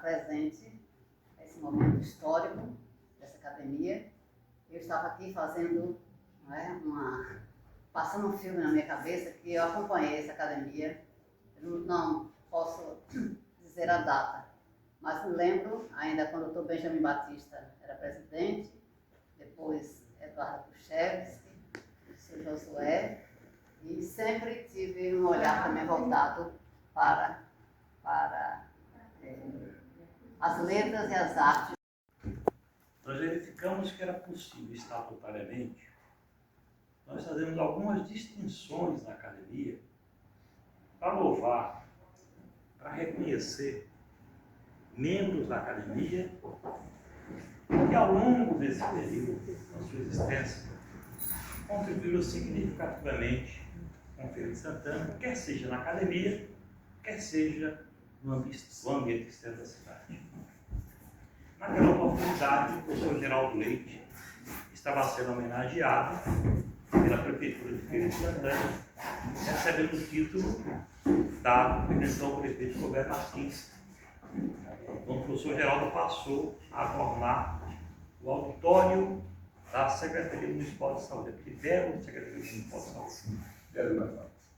presente nesse momento histórico dessa academia. Eu estava aqui fazendo, passando um filme na minha cabeça que eu acompanhei essa academia. Eu não posso dizer a data, mas me lembro ainda quando o Dr. Benjamin Batista era presidente, depois Eduardo Kuchevski, o Sr. Josué, e sempre tive um olhar também voltado para as letras e as artes. Nós verificamos que era possível, estatutariamente, nós fazemos algumas distinções na academia para louvar, para reconhecer membros da academia que ao longo desse período, da sua existência, contribuíram significativamente com Feira de Santana, quer seja na academia, quer seja no ambiente externo da cidade. Naquela oportunidade, o professor Geraldo Leite estava sendo homenageado pela Prefeitura de Feira de Santana, recebendo o título dado pelo então prefeito Roberto Martins. Então, o professor Geraldo passou a tornar o auditório da Secretaria Municipal de Saúde, porque deram Secretaria Municipal de Saúde.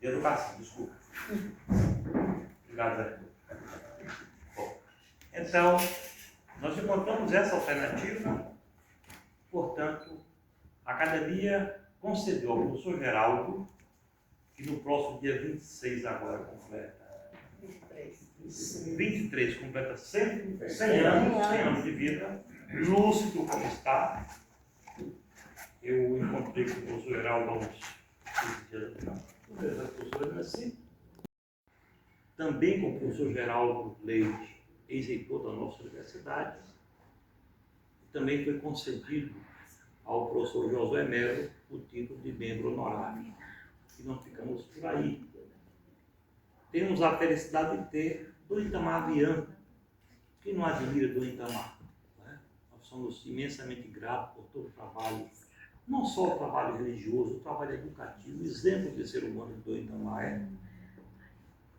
De Educação, desculpa. Obrigado, Zé. Bom, então, nós encontramos essa alternativa, portanto, a academia concedeu ao professor Geraldo, que no próximo dia 26 agora completa 23 completa 100 anos de vida, lúcido como está. Eu encontrei com o professor Geraldo há uns 15 dias assim. Também com o professor Geraldo Leite, ex-reitor da nossa universidade. Também foi concedido ao professor Josué Melo o título de membro honorário. E não ficamos por aí. Temos a felicidade de ter do Itamar Vian, que não admira do Itamar. Né? Nós somos imensamente gratos por todo o trabalho, não só o trabalho religioso, o trabalho educativo, o exemplo de ser humano do Itamar é.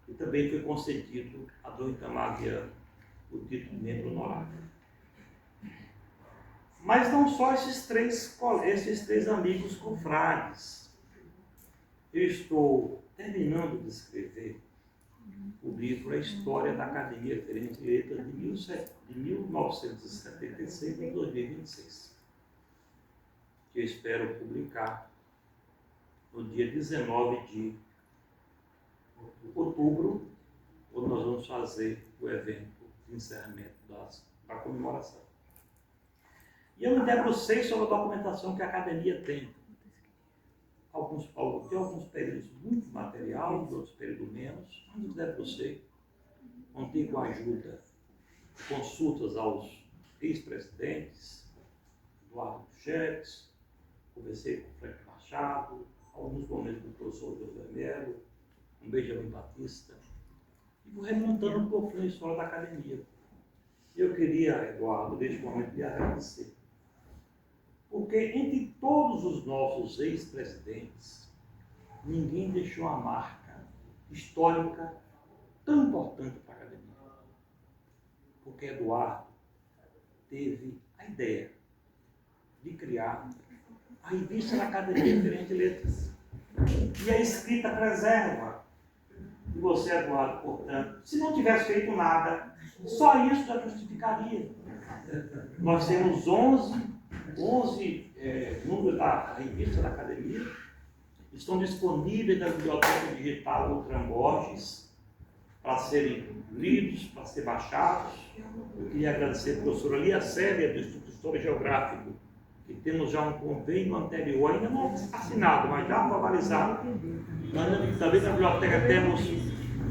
E também foi concedido a do Itamar Vian o título de membro honorário. Mas não só esses três amigos confrades. Eu estou terminando de escrever o livro A História da Academia Feirense de Letras de 1976 a 2026, que eu espero publicar no dia 19 de outubro, quando nós vamos fazer o evento de encerramento da comemoração. E eu me debrucei sobre a documentação que a academia tem. De alguns períodos muito material, de outros períodos menos, mas me debrucei. Contei com a ajuda de consultas aos ex-presidentes, Eduardo Kuchevski, conversei com o Frank Machado, alguns momentos com o professor José Melo, com Benjamin Batista, e vou remontando um pouquinho a história da academia. Eu queria, Eduardo, neste momento, lhe agradecer. Porque entre todos os nossos ex-presidentes, ninguém deixou uma marca histórica tão importante para a academia. Porque Eduardo teve a ideia de criar a revista da Academia Feirense de Letras. E a escrita preserva. E você, Eduardo, portanto, se não tivesse feito nada, só isso já justificaria. Nós temos 11 números da revista da academia, estão disponíveis na biblioteca digital Outram Borges para serem lidos, para serem baixados. Eu queria agradecer a professora Lia Célia, do Instituto de História Geográfica, que temos já um convênio anterior, ainda não assinado, mas já formalizado. Também na biblioteca temos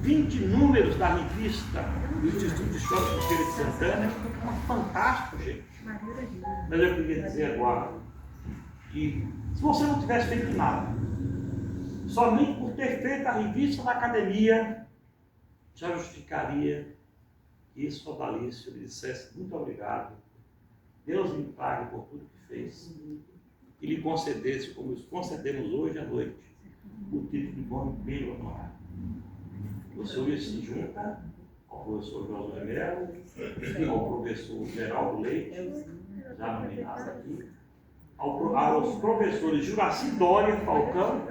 20 números da revista do Instituto de História de Feira de Santana. Fantástico, gente. Mas eu queria dizer, Eduardo, que se você não tivesse feito nada, somente por ter feito a revista da academia, já justificaria que isso Sodalício lhe dissesse muito obrigado, Deus lhe pague por tudo que fez, e lhe concedesse, como concedemos hoje à noite, o título de bom membro honorário. O senhor se junta ao professor Josué Melo, ao professor Geraldo Leite, já nominado aqui, aos professores Juraci Dória Falcão,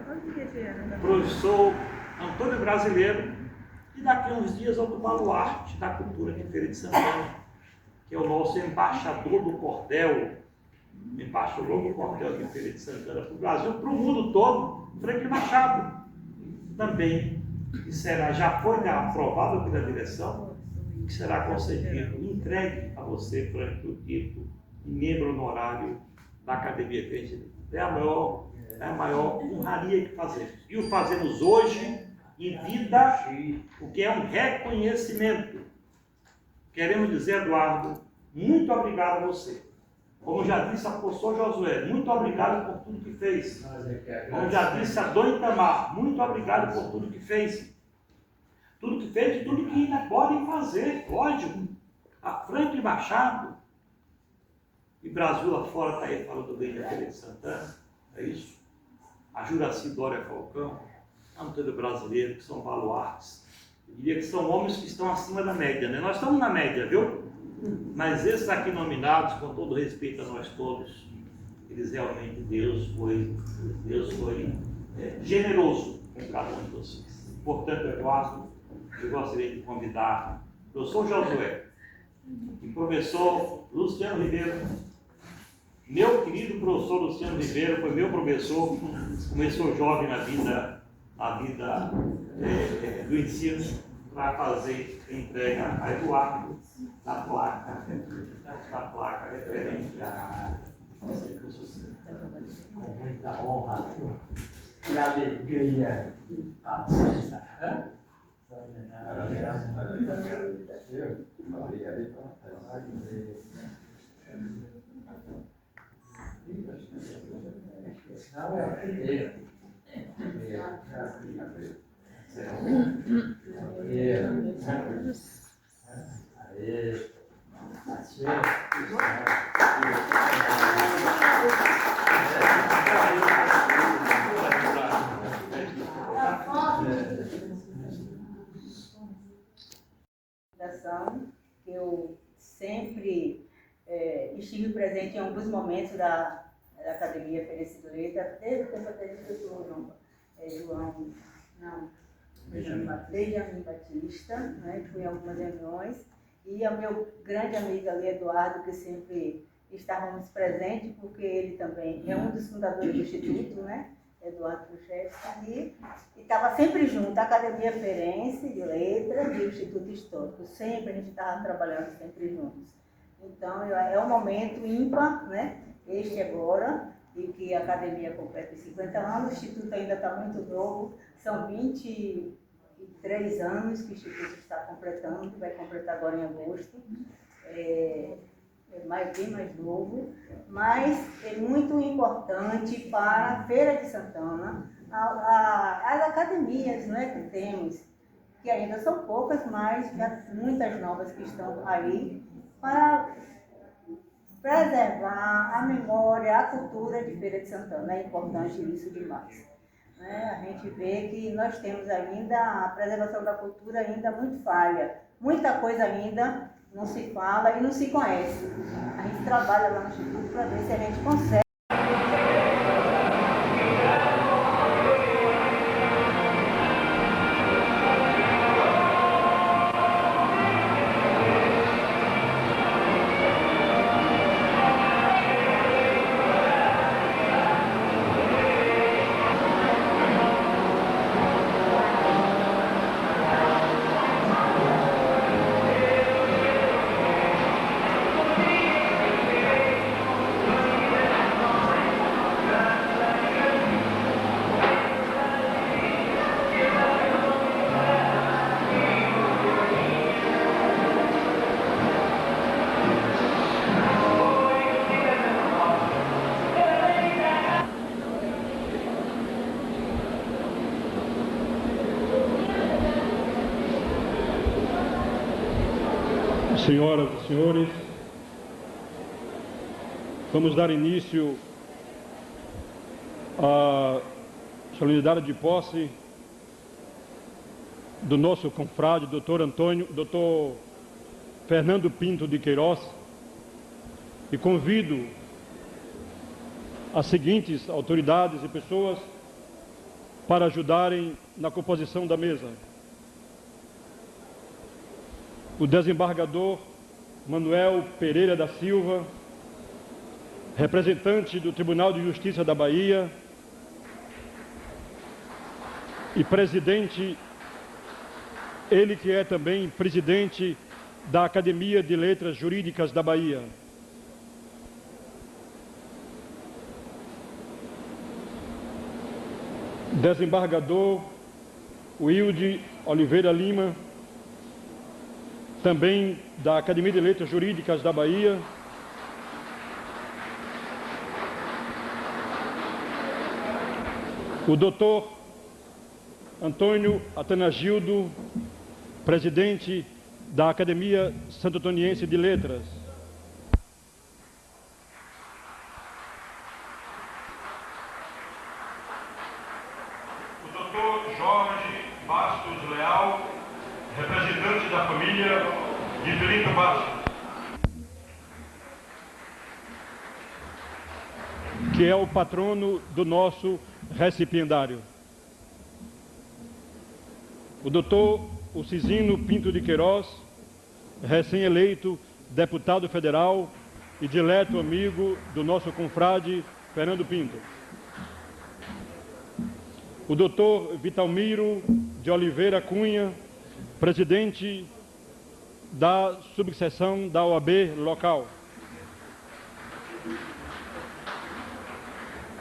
professor Antônio Brasileiro, e daqui a uns dias ao do Baluarte da Cultura de Feira de Santana, que é o nosso embaixador do cordel de Feira de Santana para o Brasil, para o mundo todo, Franklin Machado. Também, que já foi aprovado pela direção, que será concedido, entregue a você, Franklin, o título de membro honorário da Academia Feira. É a maior honraria que fazemos. E o fazemos hoje, em vida, o que é um reconhecimento. Queremos dizer, Eduardo, muito obrigado a você. Como já disse a professor Josué, muito obrigado por tudo que fez. Como já disse a Dona Itamar, muito obrigado por tudo que fez. Tudo que fez e tudo que ainda podem fazer, lógico. A Franklin Machado, e Brasil lá fora está aí falando bem da Feira de Santana, é isso? A Juraci Dória Falcão, Antônio Brasileiro, que são baluartes. Eu diria que são homens que estão acima da média, né? Nós estamos na média, viu? Mas esses aqui nominados, com todo respeito a nós todos, eles realmente, Deus foi generoso com cada um de vocês. Portanto, Eduardo, eu gostaria de convidar o professor Josué e o professor Luciano Ribeiro. Meu querido professor Luciano Ribeiro foi meu professor, começou jovem na vida do ensino, para fazer entrega a Eduardo da placa referente a com muita honra e alegria a festa. Que eu sempre estive presente em alguns momentos da Academia Feira de Letras, desde o tempo até de Benjamin Batista, né, fui em algumas reuniões, e o meu grande amigo ali, Eduardo, que sempre estávamos presentes, porque ele também é um dos fundadores do Instituto, né? Eduardo Puchevski, e estava sempre junto, a Academia Feirense de Letras e o Instituto Histórico, sempre a gente estava trabalhando sempre juntos. Então, é um momento ímpar, né? Este agora, e que a Academia completa 50 anos, o Instituto ainda está muito novo, são 23 anos que o Instituto está completando, vai completar agora em agosto. Bem mais novo, mas é muito importante para a Feira de Santana, as academias, né, que temos, que ainda são poucas, mas já muitas novas que estão aí, para preservar a memória, a cultura de Feira de Santana. É importante isso demais. Né? A gente vê que nós temos ainda a preservação da cultura ainda muito falha, muita coisa ainda não se fala e não se conhece. A gente trabalha lá no Instituto para ver se a gente consegue. Senhoras e senhores, vamos dar início à solenidade de posse do nosso confrade, doutor Fernando Pinto de Queiroz, e convido as seguintes autoridades e pessoas para ajudarem na composição da mesa. O desembargador Manuel Pereira da Silva, representante do Tribunal de Justiça da Bahia e presidente, ele que é também presidente da Academia de Letras Jurídicas da Bahia. Desembargador Wilde Oliveira Lima, também da Academia de Letras Jurídicas da Bahia. O doutor Antônio Atanagildo, presidente da Academia Santo Antoniense de Letras. O doutor Jorge Bastos Leal, representante da família de Felipe Bastos, que é o patrono do nosso recipiendário. O doutor Ucisino Pinto de Queiroz, recém-eleito deputado federal e dileto amigo do nosso confrade Fernando Pinto. O doutor Vitalmiro de Oliveira Cunha, presidente da subseção da OAB local.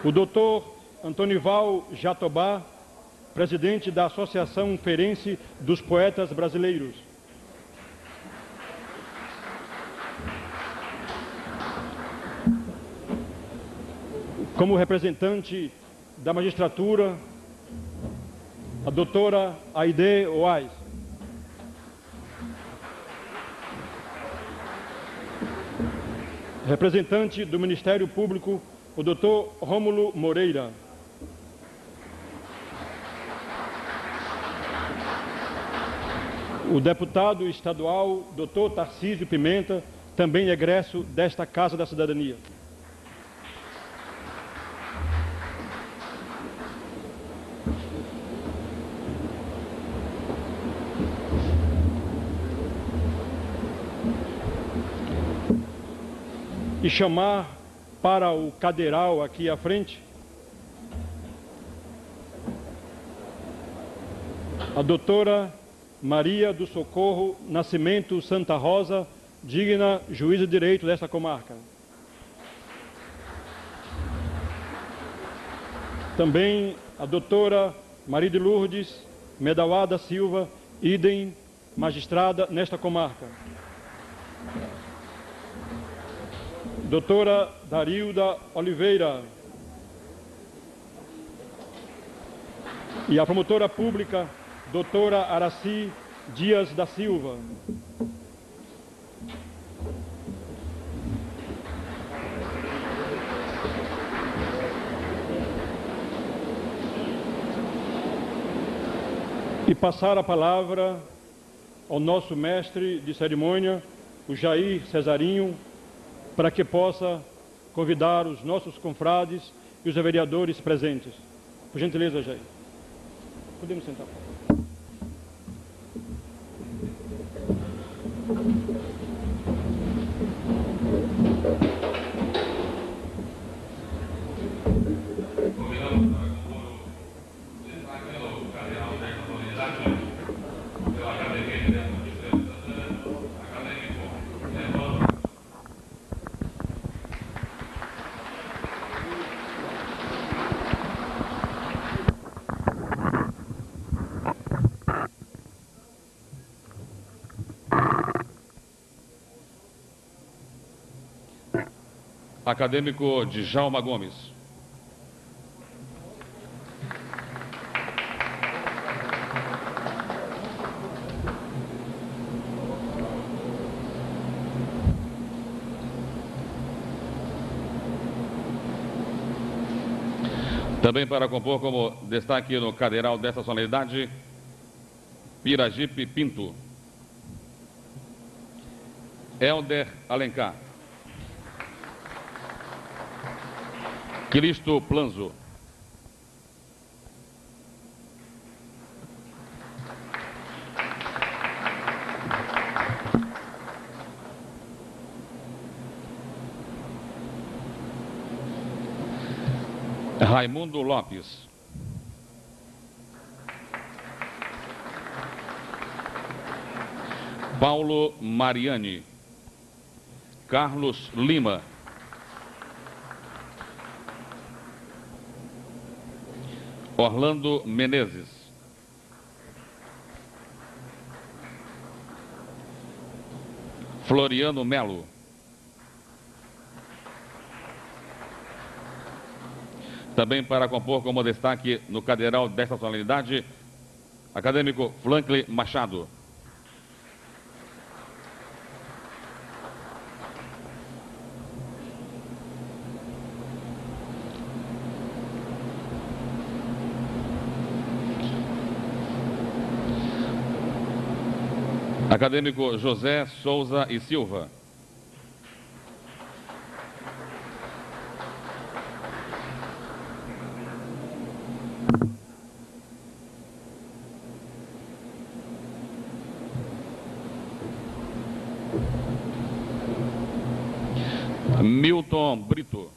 O doutor Antonival Jatobá, presidente da Associação Ferense dos Poetas Brasileiros. Como representante da magistratura, a doutora Aide Oais. Representante do Ministério Público, o doutor Rômulo Moreira. O deputado estadual, doutor Tarcísio Pimenta, também egresso desta Casa da Cidadania. E chamar para o cadeiral aqui à frente a doutora Maria do Socorro Nascimento Santa Rosa, digna juíza de direito desta comarca. Também a doutora Maria de Lourdes Medauá da Silva, idem magistrada nesta comarca. Doutora Darilda Oliveira. E a promotora pública, doutora Araci Dias da Silva. E passar a palavra ao nosso mestre de cerimônia, o Jair Cesarinho, para que possa convidar os nossos confrades e os vereadores presentes. Por gentileza, Jair. Podemos sentar. Acadêmico Djalma Gomes. Também para compor como destaque no cadeiral desta solenidade, Piragipe Pinto. Helder Alencar. Cristo Planzo. Raimundo Lopes. Paulo Mariani. Carlos Lima. Orlando Menezes. Floriano Melo. Também para compor como destaque no cadeiral desta solenidade, acadêmico Franklin Machado. Acadêmico José Souza e Silva. Milton Brito.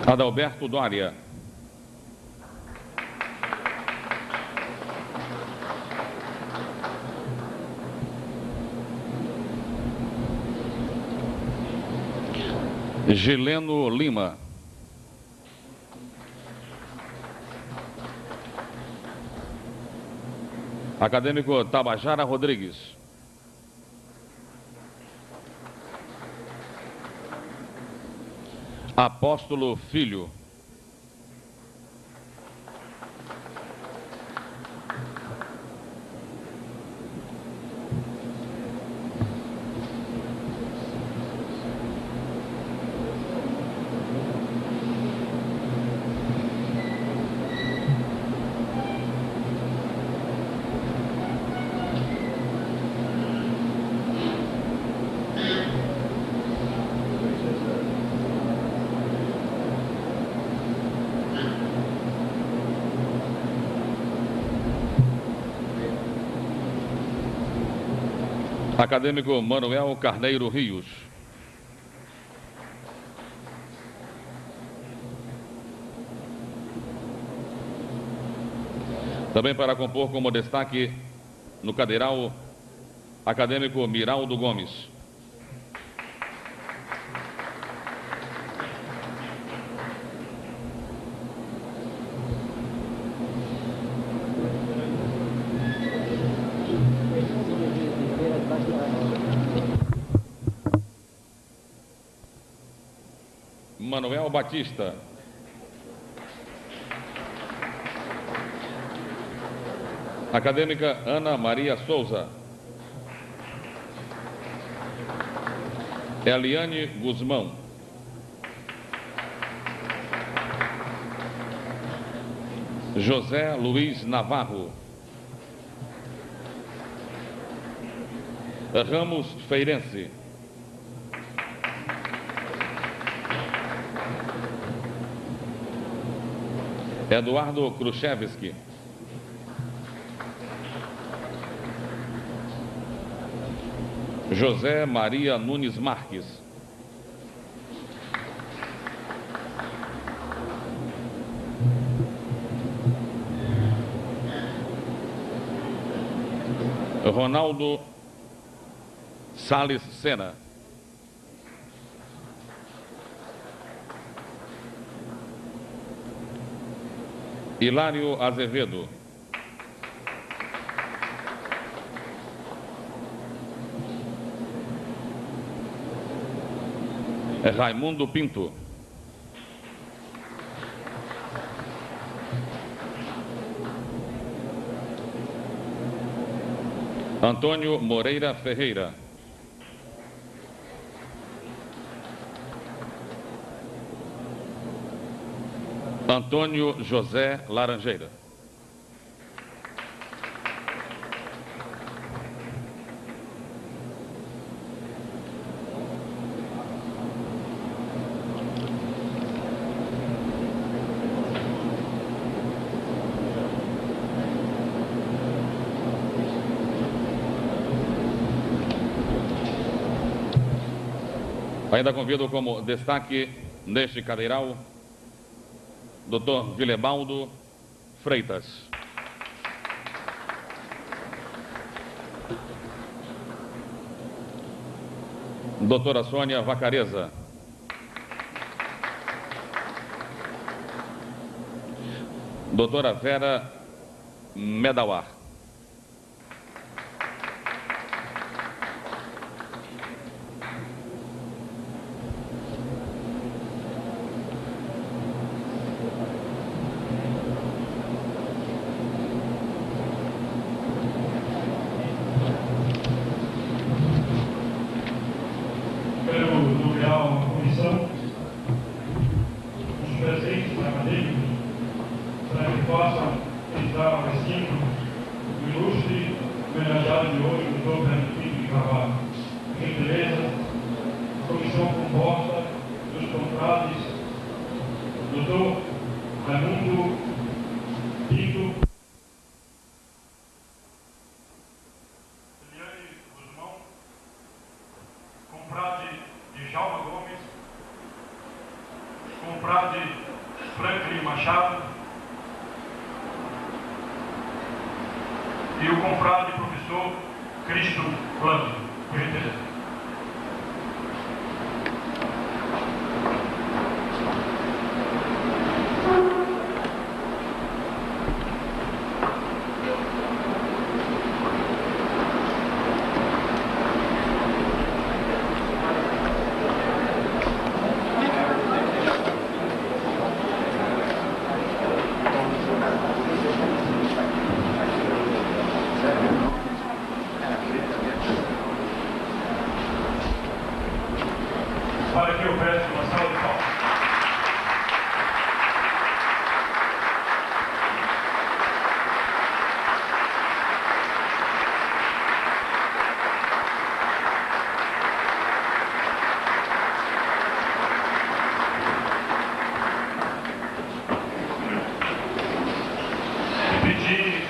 Adalberto Dória. Gileno Lima. Acadêmico Tabajara Rodrigues. Apóstolo Filho. Acadêmico Manuel Carneiro Rios. Também para compor como destaque no cadeiral, acadêmico Miraldo Gomes. Manuel Batista. Acadêmica Ana Maria Souza. Eliane Guzmão. José Luiz Navarro. Ramos Feirense. Eduardo Khrushchevski. José Maria Nunes Marques. Ronaldo Salles Sena. Hilário Raimundo Pinto. Antônio Moreira Ferreira. Antônio José Laranjeira. Ainda convido como destaque neste cadeiral Dr. Vilebaldo Freitas. Doutora Sônia Vacareza. Doutora Vera Medawar. Raimundo Pinto, Eliane Guzmão, confrade Djalma Gomes, confrade Franklin Machado e o confrade professor Cristo Plano, por gentileza. Para que eu peço uma salva de palmas. E pedir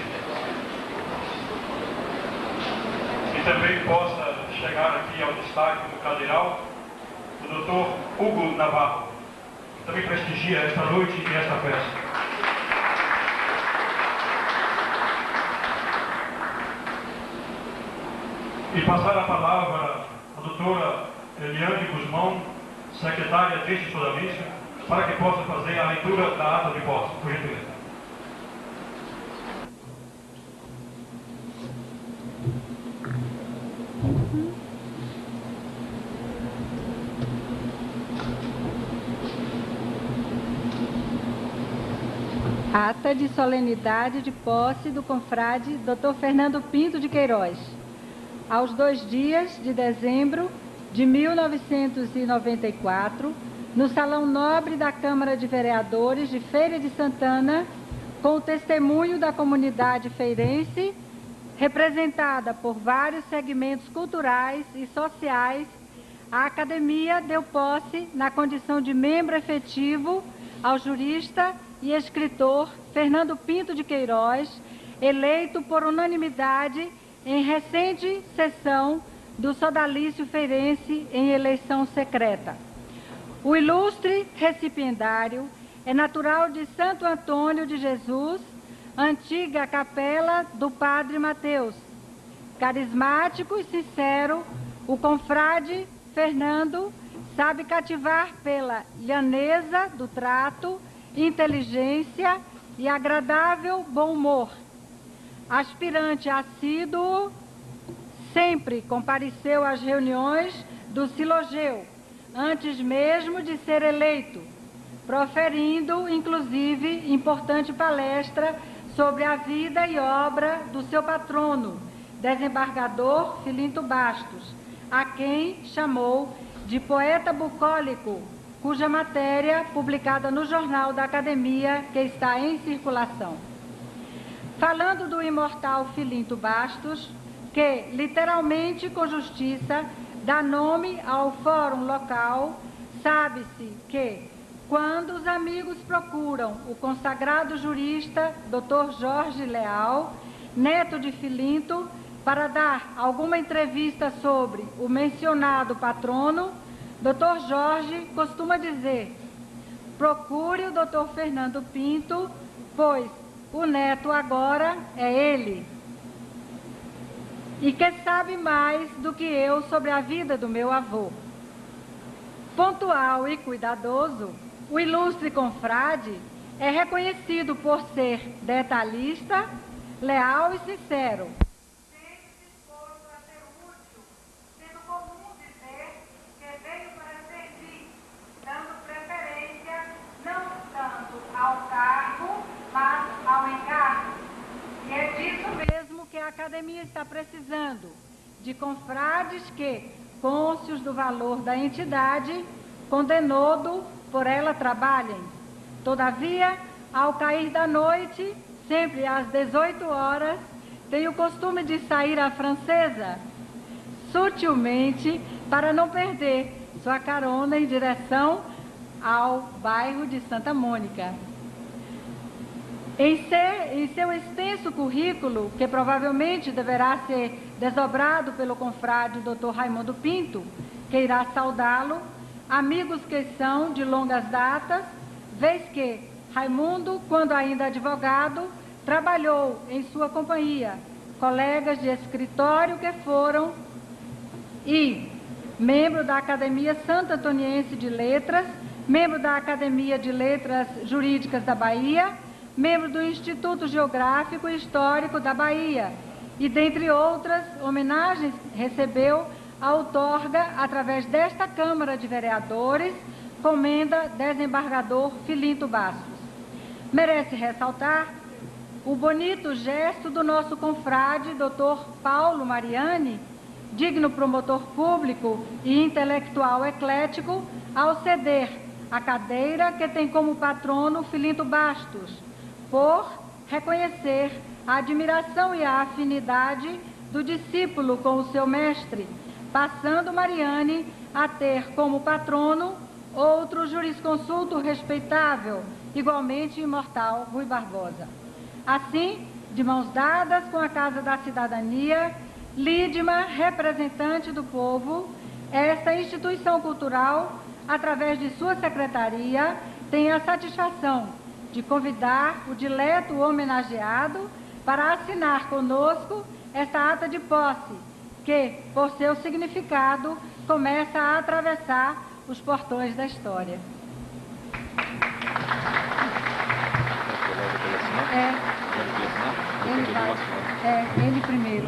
que também possa chegar aqui ao destaque do cadeiral o Dr. Hugo Navarro, que também prestigia esta noite e esta festa. E passar a palavra à doutora Eliane Guzmão, secretária deste sodalício, para que possa fazer a leitura da ata de posse, por gentileza. Ata de solenidade de posse do confrade Dr. Fernando Pinto de Queiroz. Aos 2 dias de dezembro de 1994, no Salão Nobre da Câmara de Vereadores de Feira de Santana, com o testemunho da comunidade feirense, representada por vários segmentos culturais e sociais, a Academia deu posse, na condição de membro efetivo, ao jurista e escritor Fernando Pinto de Queiroz, eleito por unanimidade em recente sessão do Sodalício Feirense em eleição secreta. O ilustre recipiendário é natural de Santo Antônio de Jesus, antiga capela do Padre Mateus. Carismático e sincero, o confrade Fernando sabe cativar pela lhaneza do trato, inteligência e agradável bom humor. Aspirante assíduo, sempre compareceu às reuniões do Silogeu, antes mesmo de ser eleito, proferindo, inclusive, importante palestra sobre a vida e obra do seu patrono, desembargador Filinto Bastos, a quem chamou de poeta bucólico, cuja matéria, publicada no Jornal da Academia, que está em circulação. Falando do imortal Filinto Bastos, que, literalmente com justiça, dá nome ao fórum local, sabe-se que, quando os amigos procuram o consagrado jurista Dr. Jorge Leal, neto de Filinto, para dar alguma entrevista sobre o mencionado patrono, Dr. Jorge costuma dizer: procure o Dr. Fernando Pinto, pois o neto agora é ele. E que sabe mais do que eu sobre a vida do meu avô. Pontual e cuidadoso, o ilustre confrade é reconhecido por ser detalhista, leal e sincero. Sempre disposto a ser útil, sendo comum dizer que veio para servir, dando preferência não tanto ao cargo, mas ao encargo. E é disso mesmo que a Academia está precisando, de confrades que, cônscios do valor da entidade, condenou-do por ela trabalhem. Todavia, ao cair da noite, sempre às 18 horas, tem o costume de sair à francesa, sutilmente, para não perder sua carona em direção ao bairro de Santa Mônica. Em seu extenso currículo, que provavelmente deverá ser desdobrado pelo confrade Dr. Raimundo Pinto, que irá saudá-lo, amigos que são de longas datas, vez que Raimundo, quando ainda advogado, trabalhou em sua companhia, colegas de escritório que foram e membro da Academia Santo Antoniense de Letras, membro da Academia de Letras Jurídicas da Bahia, membro do Instituto Geográfico e Histórico da Bahia e, dentre outras homenagens, recebeu a outorga, através desta Câmara de Vereadores, comenda desembargador Filinto Bastos. Merece ressaltar o bonito gesto do nosso confrade, Dr. Paulo Mariani, digno promotor público e intelectual eclético, ao ceder a cadeira que tem como patrono Filinto Bastos, por reconhecer a admiração e a afinidade do discípulo com o seu mestre, passando Mariani a ter como patrono outro jurisconsulto respeitável, igualmente imortal, Rui Barbosa. Assim, de mãos dadas com a Casa da Cidadania, Lídima, representante do povo, esta instituição cultural, através de sua secretaria, tem a satisfação de convidar o dileto homenageado para assinar conosco esta ata de posse, que, por seu significado, começa a atravessar os portões da história. Ele primeiro.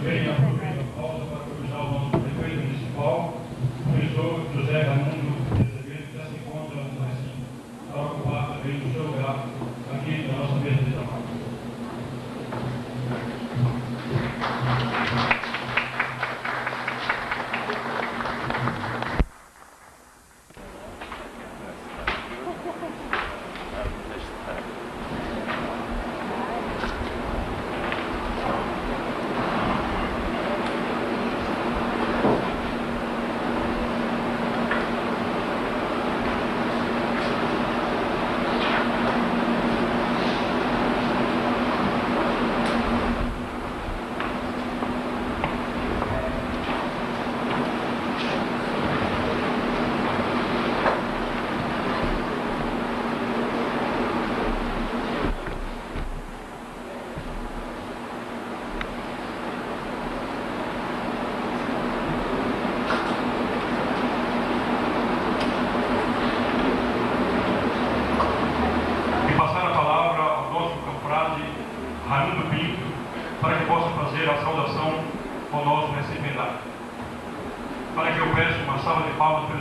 Pauta para convidar o nosso prefeito municipal, o professor José Raimundo Azevedo, que já se encontra para ocupar também o seu lugar aqui na nossa mesa de trabalho.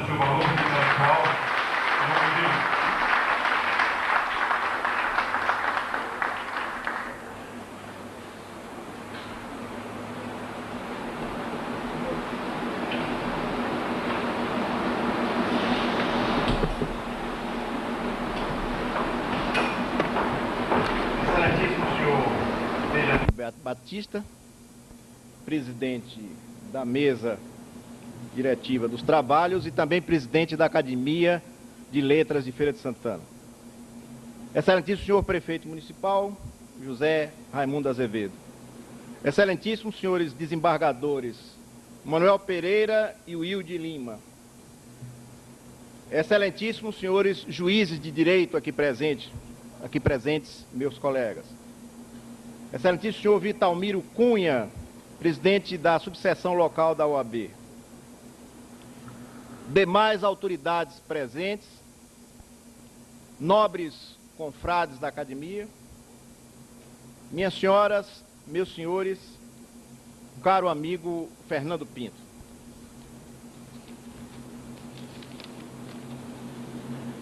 do seu valor intelectual. Vamos pedir. Beto Batista, presidente da mesa diretiva dos trabalhos e também presidente da Academia de Letras de Feira de Santana. Excelentíssimo senhor prefeito municipal, José Raimundo Azevedo. Excelentíssimos senhores desembargadores, Manuel Pereira e Wilde Lima. Excelentíssimos senhores juízes de direito aqui presentes, meus colegas. Excelentíssimo senhor Vitalmiro Cunha, presidente da subseção local da OAB. Demais autoridades presentes, nobres confrades da academia, minhas senhoras, meus senhores, caro amigo Fernando Pinto.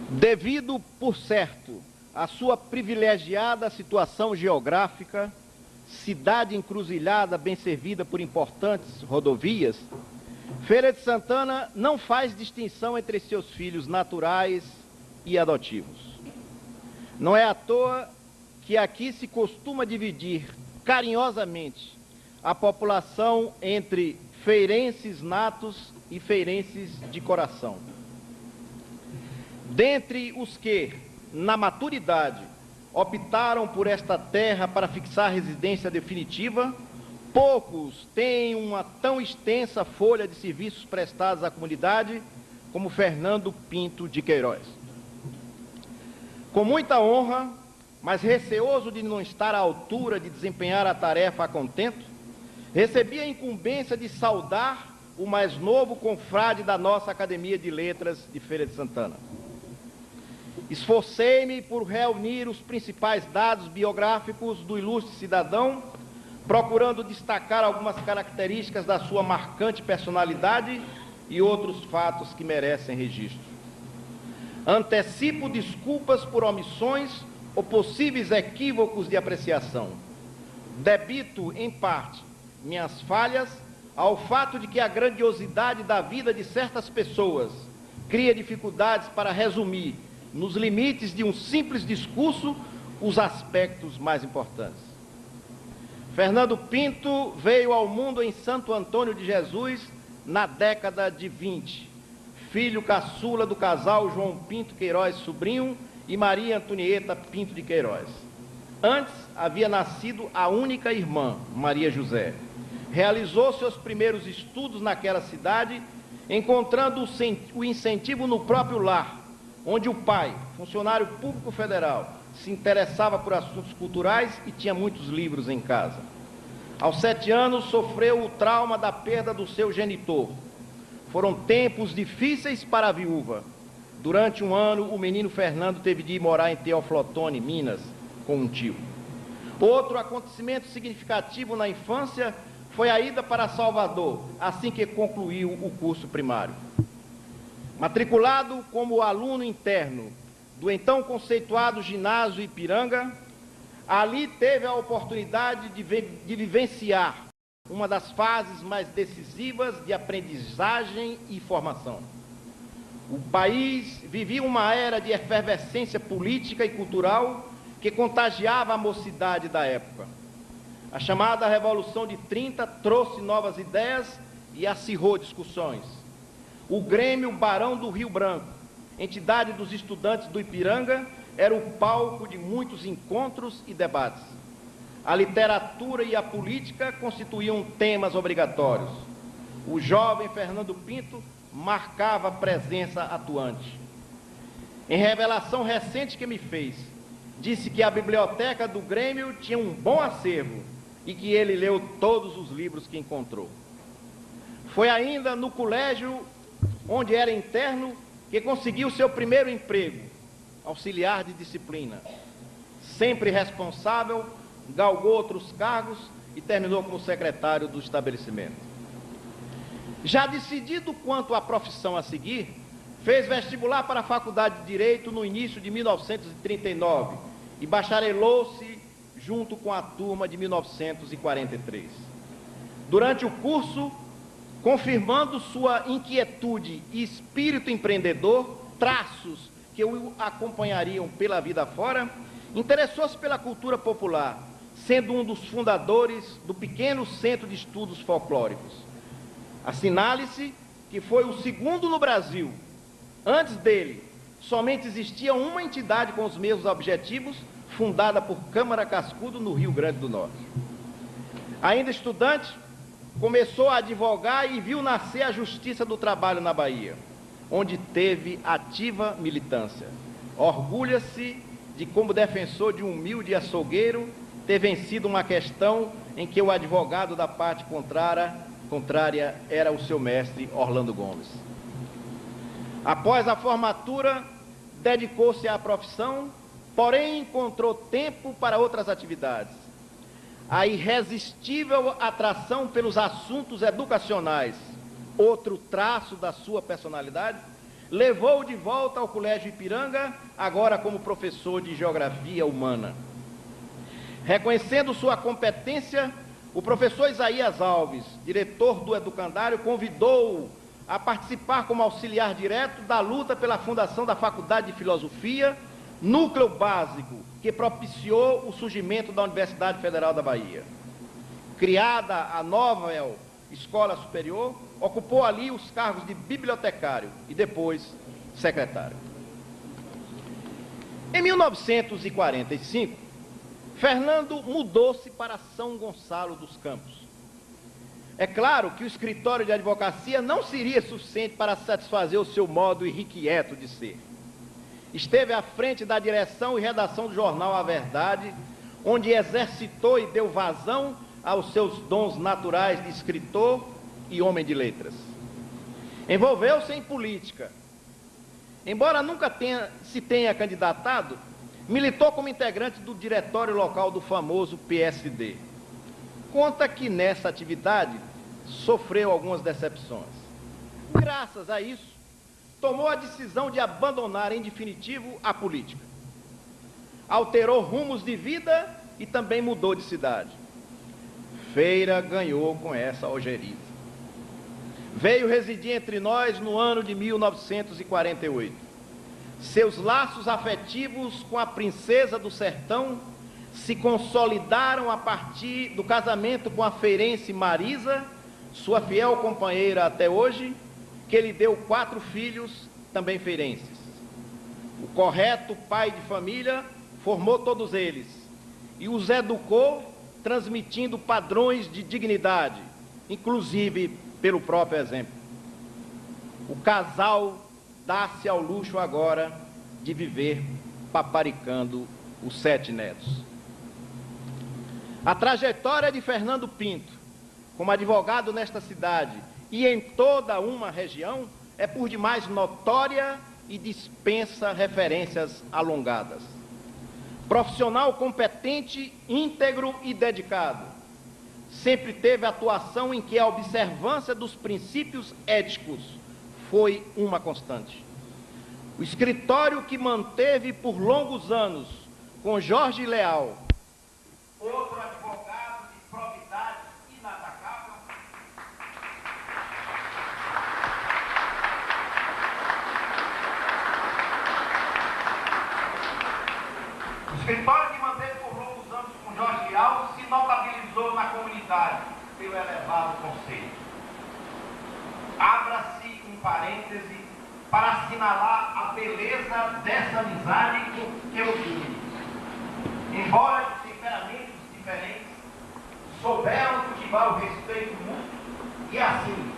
Devido, por certo, à sua privilegiada situação geográfica, cidade encruzilhada bem servida por importantes rodovias, Feira de Santana não faz distinção entre seus filhos naturais e adotivos. Não é à toa que aqui se costuma dividir carinhosamente a população entre feirenses natos e feirenses de coração. Dentre os que, na maturidade, optaram por esta terra para fixar residência definitiva, poucos têm uma tão extensa folha de serviços prestados à comunidade como Fernando Pinto de Queiroz. Com muita honra, mas receoso de não estar à altura de desempenhar a tarefa a contento, recebi a incumbência de saudar o mais novo confrade da nossa Academia de Letras de Feira de Santana. Esforcei-me por reunir os principais dados biográficos do ilustre cidadão, procurando destacar algumas características da sua marcante personalidade e outros fatos que merecem registro. Antecipo desculpas por omissões ou possíveis equívocos de apreciação. Debito, em parte, minhas falhas ao fato de que a grandiosidade da vida de certas pessoas cria dificuldades para resumir, nos limites de um simples discurso, os aspectos mais importantes. Fernando Pinto veio ao mundo em Santo Antônio de Jesus na década de 20, filho caçula do casal João Pinto Queiroz Sobrinho e Maria Antonieta Pinto de Queiroz. Antes havia nascido a única irmã, Maria José. Realizou seus primeiros estudos naquela cidade, encontrando o incentivo no próprio lar, onde o pai, funcionário público federal, se interessava por assuntos culturais e tinha muitos livros em casa. Aos 7 anos, sofreu o trauma da perda do seu genitor. Foram tempos difíceis para a viúva. Durante um ano, o menino Fernando teve de ir morar em Teoflotone, Minas, com um tio. Outro acontecimento significativo na infância foi a ida para Salvador, assim que concluiu o curso primário. Matriculado como aluno interno do então conceituado Ginásio Ipiranga, ali teve a oportunidade de vivenciar uma das fases mais decisivas de aprendizagem e formação. O país vivia uma era de efervescência política e cultural que contagiava a mocidade da época. A chamada Revolução de 30 trouxe novas ideias e acirrou discussões. O Grêmio Barão do Rio Branco, entidade dos estudantes do Ipiranga, era o palco de muitos encontros e debates. A literatura e a política constituíam temas obrigatórios. O jovem Fernando Pinto marcava presença atuante. Em revelação recente que me fez, disse que a biblioteca do Grêmio tinha um bom acervo e que ele leu todos os livros que encontrou. Foi ainda no colégio onde era interno, que conseguiu seu primeiro emprego, auxiliar de disciplina. Sempre responsável, galgou outros cargos e terminou como secretário do estabelecimento. Já decidido quanto à profissão a seguir, Fez vestibular para a Faculdade de Direito no início de 1939 e bacharelou-se junto com a turma de 1943. Durante o curso, confirmando sua inquietude e espírito empreendedor, traços que o acompanhariam pela vida fora, interessou-se pela cultura popular, sendo um dos fundadores do pequeno Centro de Estudos Folclóricos. Assinale-se que foi o segundo no Brasil. Antes dele, somente existia uma entidade com os mesmos objetivos, fundada por Câmara Cascudo, no Rio Grande do Norte. Ainda estudante, começou a advogar e viu nascer a Justiça do Trabalho na Bahia, onde teve ativa militância. Orgulha-se de, como defensor de um humilde açougueiro, ter vencido uma questão em que o advogado da parte contrária era o seu mestre Orlando Gomes. Após a formatura, dedicou-se à profissão, porém encontrou tempo para outras atividades. A irresistível atração pelos assuntos educacionais, outro traço da sua personalidade, levou-o de volta ao Colégio Ipiranga, agora como professor de Geografia Humana. Reconhecendo sua competência, o professor Isaías Alves, diretor do Educandário, convidou-o a participar como auxiliar direto da luta pela fundação da Faculdade de Filosofia, núcleo básico que propiciou o surgimento da Universidade Federal da Bahia. Criada a nova Escola Superior, ocupou ali os cargos de bibliotecário e depois secretário. Em 1945, Fernando mudou-se para São Gonçalo dos Campos. É claro que o escritório de advocacia não seria suficiente para satisfazer o seu modo irrequieto de ser. Esteve à frente da direção e redação do jornal A Verdade, onde exercitou e deu vazão aos seus dons naturais de escritor e homem de letras. Envolveu-se em política. Embora nunca se tenha candidatado, militou como integrante do diretório local do famoso PSD. Conta que nessa atividade sofreu algumas decepções. Graças a isso, tomou a decisão de abandonar em definitivo a política. Alterou rumos de vida e também mudou de cidade. Feira ganhou com essa ojeriza. Veio residir entre nós no ano de 1948. Seus laços afetivos com a princesa do sertão se consolidaram a partir do casamento com a feirense Marisa, sua fiel companheira até hoje, que lhe deu 4 filhos, também feirenses. O correto pai de família formou todos eles e os educou, transmitindo padrões de dignidade, inclusive pelo próprio exemplo. O casal dá-se ao luxo agora de viver paparicando os 7 netos. A trajetória de Fernando Pinto, como advogado nesta cidade e em toda uma região, é por demais notória e dispensa referências alongadas. Profissional competente, íntegro e dedicado, sempre teve atuação em que a observância dos princípios éticos foi uma constante. O escritório que manteve por longos anos com Jorge Leal, outro advogado de probidade inatacável, o escritório que manteve por longos anos com Jorge Leal se notabilizou na comunidade pelo elevado conceito. Abra-se um parêntese para assinalar a beleza dessa amizade que os une. Embora de temperamentos diferentes, souberam cultivar o respeito mútuo e assim,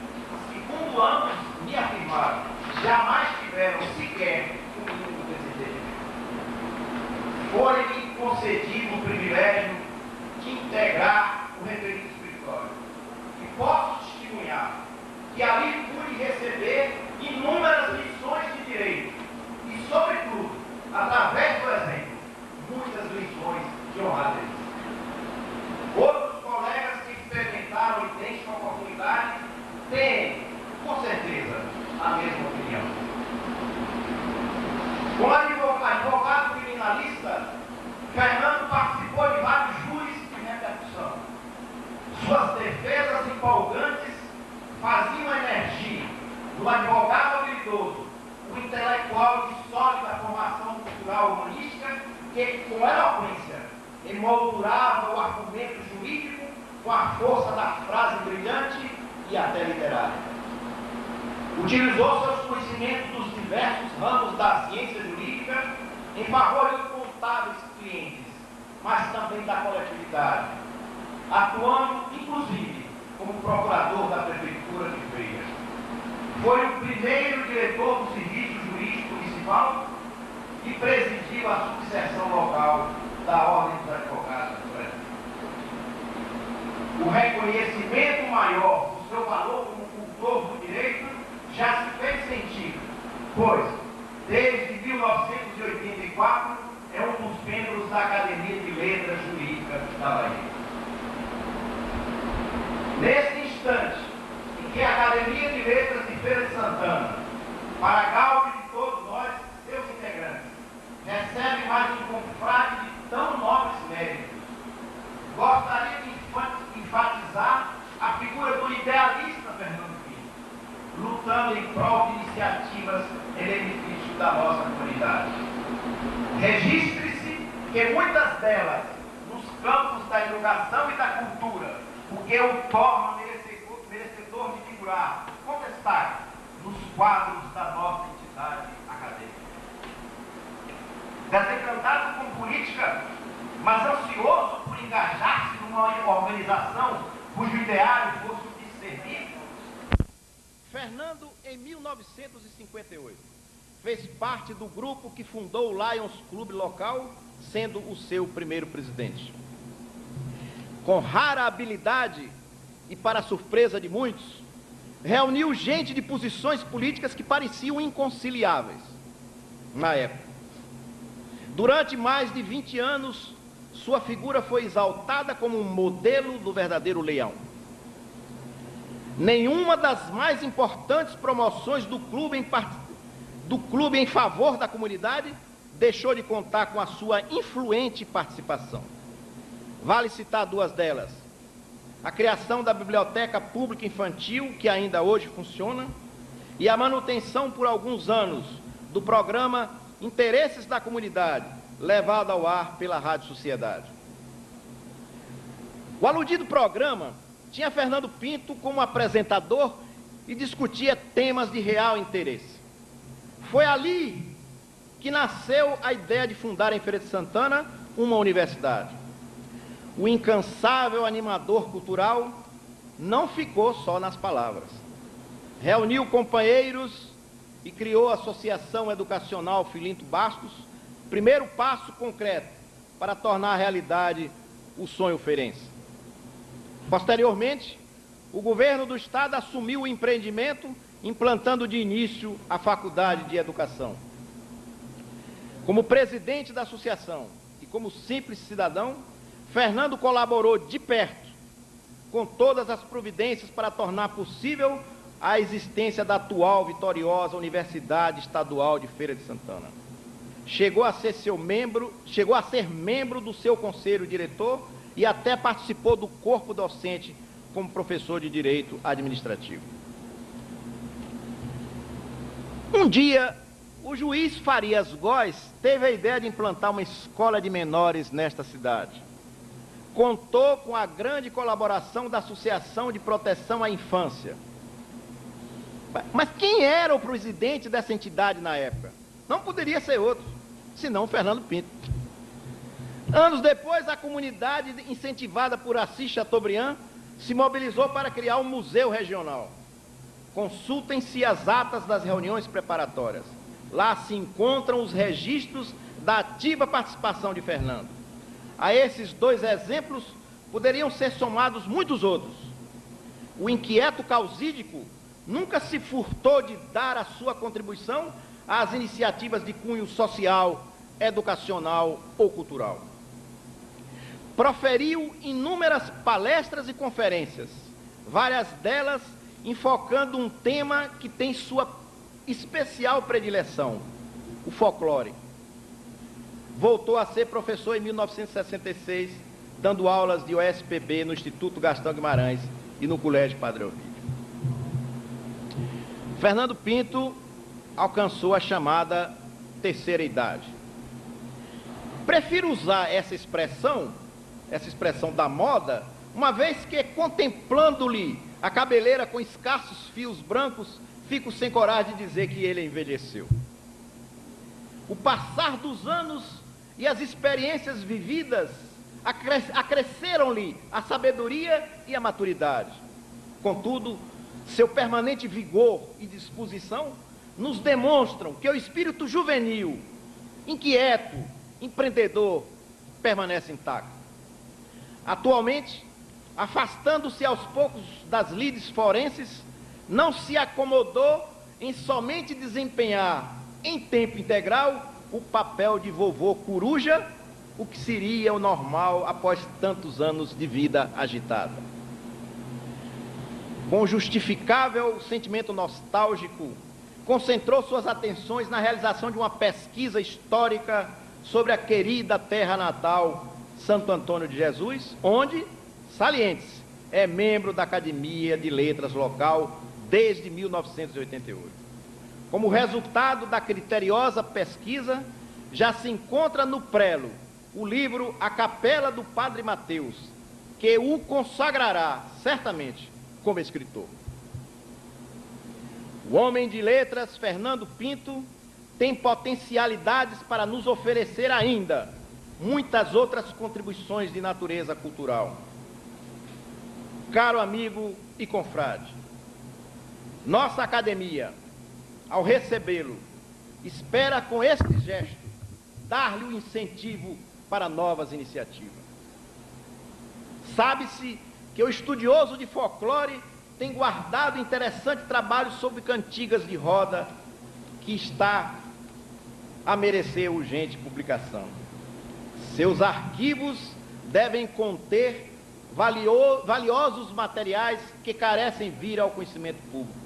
segundo ambos me afirmaram, jamais tiveram sequer o mínimo desejo. Foi-me concedido o privilégio de integrar o referido escritório. E posso testemunhar que ali pude receber inúmeras lições de direito e, sobretudo, através do exemplo, muitas lições de honradez. Outros colegas que experimentaram idêntica oportunidade têm, com certeza, a mesma opinião. cultural humanística que, com eloquência, emoldurava o argumento jurídico com a força da frase brilhante e até literária. Utilizou seus conhecimentos dos diversos ramos da ciência jurídica em favor dos contábeis clientes, mas também da coletividade, atuando, inclusive, como procurador da Prefeitura de Feira. Foi o primeiro diretor do Serviço Jurídico Municipal e presidiu a subseção local da Ordem dos Advogados do Brasil. O reconhecimento maior do seu valor como cultor do direito já se fez sentir, pois, desde 1984, é um dos membros da Academia de Letras Jurídicas da Bahia. Nesse instante em que a Academia de Letras de Feira de Santana, para gáudio de todos nós, seus integrantes, recebe mais um confrade de tão nobres méritos, gostaria de enfatizar a figura do idealista Fernando Pinto, lutando em prol de iniciativas em benefício da nossa comunidade. Registre-se que muitas delas, nos campos da educação e da cultura, o que o torna merecedor de figurar, com destaque, nos quadros da nossa entidade acadêmica. Desencantado com política, mas ansioso por engajar-se numa organização cujo ideário fosse o de servir, Fernando, em 1958, fez parte do grupo que fundou o Lions Clube local, sendo o seu primeiro presidente. Com rara habilidade e para surpresa de muitos, reuniu gente de posições políticas que pareciam inconciliáveis na época. Durante mais de 20 anos, sua figura foi exaltada como um modelo do verdadeiro leão. Nenhuma das mais importantes promoções do clube em favor da comunidade deixou de contar com a sua influente participação. Vale citar duas delas: a criação da Biblioteca Pública Infantil, que ainda hoje funciona, e a manutenção por alguns anos do programa Interesses da Comunidade, levado ao ar pela Rádio Sociedade. O aludido programa tinha Fernando Pinto como apresentador e discutia temas de real interesse. Foi ali que nasceu a ideia de fundar em Feira de Santana uma universidade. O incansável animador cultural não ficou só nas palavras. Reuniu companheiros e criou a Associação Educacional Filinto Bastos, primeiro passo concreto para tornar realidade o sonho feirense. Posteriormente, o governo do estado assumiu o empreendimento, implantando de início a Faculdade de Educação. Como presidente da associação e como simples cidadão, Fernando colaborou de perto com todas as providências para tornar possível a existência da atual vitoriosa Universidade Estadual de Feira de Santana. Chegou a ser membro do seu conselho diretor e até participou do corpo docente como professor de Direito Administrativo. Um dia, o juiz Farias Góes teve a ideia de implantar uma escola de menores nesta cidade. Contou com a grande colaboração da Associação de Proteção à Infância. Mas quem era o presidente dessa entidade na época? Não poderia ser outro, senão Fernando Pinto. Anos depois, a comunidade, incentivada por Assis Chateaubriand, se mobilizou para criar um museu regional. Consultem-se as atas das reuniões preparatórias. Lá se encontram os registros da ativa participação de Fernando. A esses dois exemplos poderiam ser somados muitos outros. O inquieto causídico nunca se furtou de dar a sua contribuição às iniciativas de cunho social, educacional ou cultural. Proferiu inúmeras palestras e conferências, várias delas enfocando um tema que tem sua especial predileção, o folclore. Voltou a ser professor em 1966, dando aulas de OSPB no Instituto Gastão Guimarães e no Colégio Padre Ovídio. Fernando Pinto alcançou a chamada terceira idade. Prefiro usar essa expressão da moda, uma vez que, contemplando-lhe a cabeleira com escassos fios brancos, fico sem coragem de dizer que ele envelheceu. O passar dos anos e as experiências vividas acresceram-lhe a sabedoria e a maturidade. Contudo, seu permanente vigor e disposição nos demonstram que o espírito juvenil, inquieto, empreendedor, permanece intacto. Atualmente, afastando-se aos poucos das lides forenses, não se acomodou em somente desempenhar em tempo integral o papel de vovô coruja, o que seria o normal após tantos anos de vida agitada. Com justificável sentimento nostálgico, concentrou suas atenções na realização de uma pesquisa histórica sobre a querida terra natal, Santo Antônio de Jesus, onde, saliente-se, é membro da Academia de Letras local desde 1988. Como resultado da criteriosa pesquisa, já se encontra no prelo o livro A Capela do Padre Mateus, que o consagrará, certamente, como escritor. O homem de letras, Fernando Pinto, tem potencialidades para nos oferecer ainda muitas outras contribuições de natureza cultural. Caro amigo e confrade, nossa academia, ao recebê-lo, espera com este gesto dar-lhe um incentivo para novas iniciativas. Sabe-se que o estudioso de folclore tem guardado interessante trabalho sobre cantigas de roda que está a merecer urgente publicação. Seus arquivos devem conter valiosos materiais que carecem vir ao conhecimento público.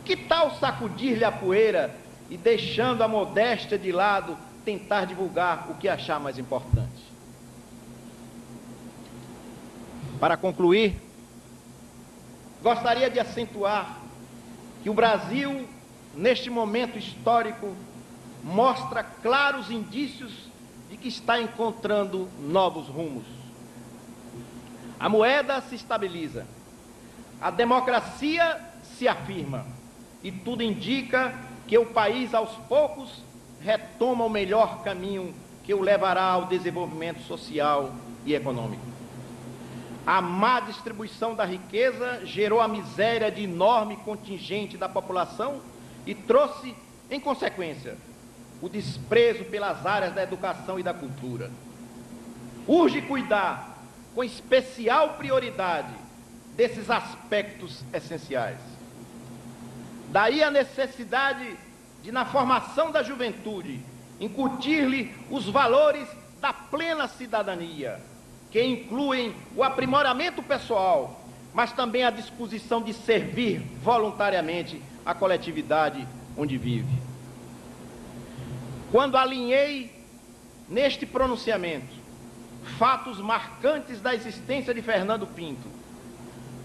Que tal sacudir-lhe a poeira e, deixando a modéstia de lado, tentar divulgar o que achar mais importante? Para concluir, gostaria de acentuar que o Brasil, neste momento histórico, mostra claros indícios de que está encontrando novos rumos. A moeda se estabiliza, a democracia se afirma e tudo indica que o país, aos poucos, retoma o melhor caminho que o levará ao desenvolvimento social e econômico. A má distribuição da riqueza gerou a miséria de enorme contingente da população e trouxe, em consequência, o desprezo pelas áreas da educação e da cultura. Urge cuidar, com especial prioridade, desses aspectos essenciais. Daí a necessidade de, na formação da juventude, incutir-lhe os valores da plena cidadania, que incluem o aprimoramento pessoal, mas também a disposição de servir voluntariamente a coletividade onde vive. Quando alinhei neste pronunciamento fatos marcantes da existência de Fernando Pinto,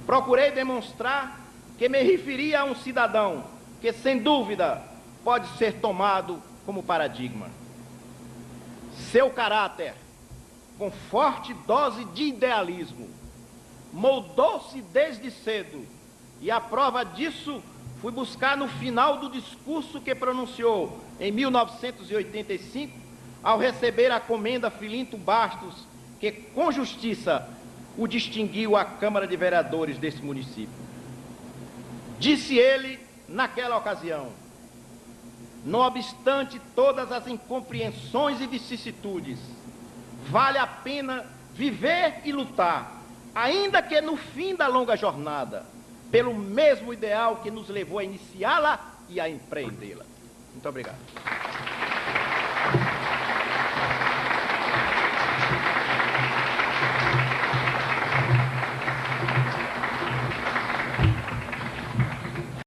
procurei demonstrar que me referia a um cidadão que, sem dúvida, pode ser tomado como paradigma. Seu caráter, com forte dose de idealismo, moldou-se desde cedo, e a prova disso fui buscar no final do discurso que pronunciou em 1985, ao receber a comenda Filinto Bastos, que com justiça o distinguiu à Câmara de Vereadores desse município. Disse ele naquela ocasião: não obstante todas as incompreensões e vicissitudes, vale a pena viver e lutar, ainda que no fim da longa jornada, pelo mesmo ideal que nos levou a iniciá-la e a empreendê-la. Muito obrigado.